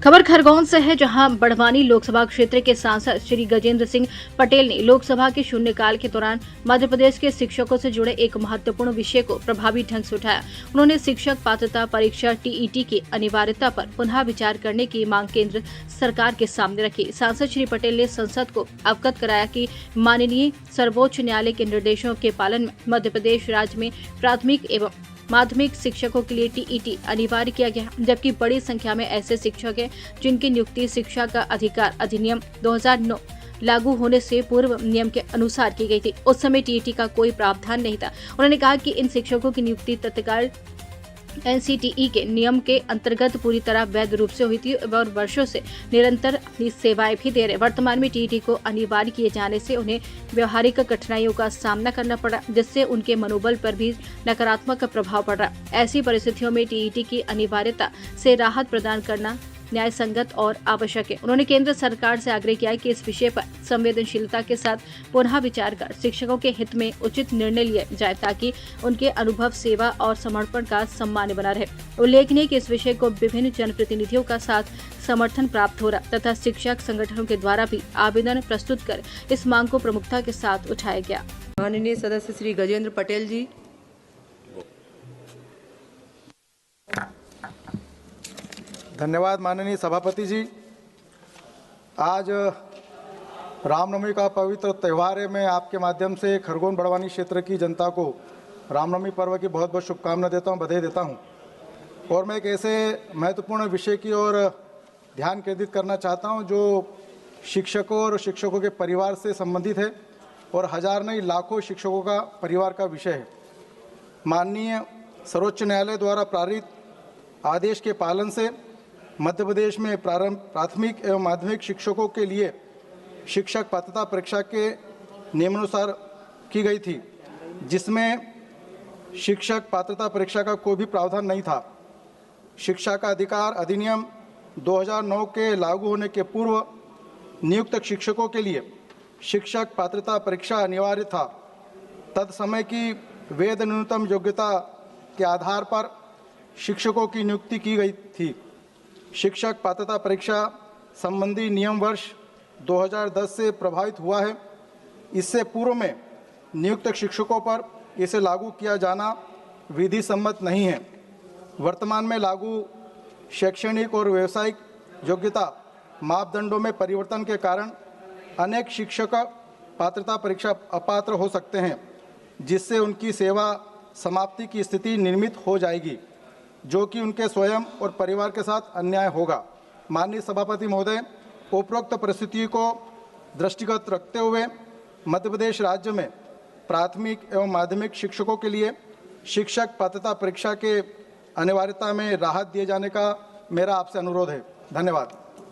खबर खरगोन से है, जहां बड़वानी लोकसभा क्षेत्र के सांसद श्री गजेंद्र सिंह पटेल ने लोकसभा के शून्यकाल के दौरान मध्य प्रदेश के शिक्षकों से जुड़े एक महत्वपूर्ण विषय को प्रभावी ढंग से उठाया। उन्होंने शिक्षक पात्रता परीक्षा टीईटी की अनिवार्यता पर पुनः विचार करने की मांग केंद्र सरकार के सामने रखी। सांसद श्री पटेल ने संसद को अवगत कराया कि माननीय सर्वोच्च न्यायालय के निर्देशों के पालन में मध्य प्रदेश राज्य में प्राथमिक एवं माध्यमिक शिक्षकों के लिए टीईटी अनिवार्य किया गया, जबकि बड़ी संख्या में ऐसे शिक्षक हैं जिनकी नियुक्ति शिक्षा का अधिकार अधिनियम 2009 लागू होने से पूर्व नियम के अनुसार की गई थी। उस समय टीईटी का कोई प्रावधान नहीं था। उन्होंने कहा कि इन शिक्षकों की नियुक्ति तत्काल एनसीटीई के नियम के अंतर्गत पूरी तरह वैध रूप से हुई थी और वर्षों से निरंतर अपनी सेवाएं भी दे रहे। वर्तमान में टीईटी को अनिवार्य किए जाने से उन्हें व्यवहारिक कठिनाइयों का सामना करना पड़ा, जिससे उनके मनोबल पर भी नकारात्मक प्रभाव पड़ रहा। ऐसी परिस्थितियों में टीईटी की अनिवार्यता से राहत प्रदान करना न्याय संगत और आवश्यक है। उन्होंने केंद्र सरकार से आग्रह किया कि इस विषय पर संवेदनशीलता के साथ पुनः विचार कर शिक्षकों के हित में उचित निर्णय लिया जाए, ताकि उनके अनुभव, सेवा और समर्पण का सम्मान बना रहे। उल्लेखनीय कि इस विषय को विभिन्न जनप्रतिनिधियों का साथ समर्थन प्राप्त हो रहा तथा शिक्षक संगठनों के द्वारा भी आवेदन प्रस्तुत कर इस मांग को प्रमुखता के साथ उठाया गया। माननीय सदस्य श्री गजेंद्र पटेल जी। धन्यवाद माननीय सभापति जी। आज रामनवमी का पवित्र त्यौहार है। मैं आपके माध्यम से खरगोन बड़वानी क्षेत्र की जनता को रामनवमी पर्व की बहुत बहुत शुभकामना देता हूं, बधाई देता हूं। और मैं एक ऐसे महत्वपूर्ण विषय की ओर ध्यान केंद्रित करना चाहता हूं जो शिक्षकों और शिक्षकों के परिवार से संबंधित है और हजार नहीं लाखों शिक्षकों का परिवार का विषय है। माननीय सर्वोच्च न्यायालय द्वारा पारित आदेश के पालन से मध्य प्रदेश में प्राथमिक एवं माध्यमिक शिक्षकों के लिए शिक्षक पात्रता परीक्षा के नियमानुसार की गई थी, जिसमें शिक्षक पात्रता परीक्षा का कोई भी प्रावधान नहीं था। शिक्षा का अधिकार अधिनियम 2009 के लागू होने के पूर्व नियुक्त शिक्षकों के लिए शिक्षक पात्रता परीक्षा अनिवार्य था। तत्समय की वैध न्यूनतम योग्यता के आधार पर शिक्षकों की नियुक्ति की गई थी। शिक्षक पात्रता परीक्षा संबंधी नियम वर्ष 2010 से प्रभावित हुआ है। इससे पूर्व में नियुक्त शिक्षकों पर इसे लागू किया जाना विधि सम्मत नहीं है। वर्तमान में लागू शैक्षणिक और व्यावसायिक योग्यता मापदंडों में परिवर्तन के कारण अनेक शिक्षक पात्रता परीक्षा अपात्र हो सकते हैं, जिससे उनकी सेवा समाप्ति की स्थिति निर्मित हो जाएगी, जो कि उनके स्वयं और परिवार के साथ अन्याय होगा। माननीय सभापति महोदय, उपरोक्त परिस्थिति को दृष्टिगत रखते हुए मध्य प्रदेश राज्य में प्राथमिक एवं माध्यमिक शिक्षकों के लिए शिक्षक पात्रता परीक्षा के अनिवार्यता में राहत दिए जाने का मेरा आपसे अनुरोध है। धन्यवाद।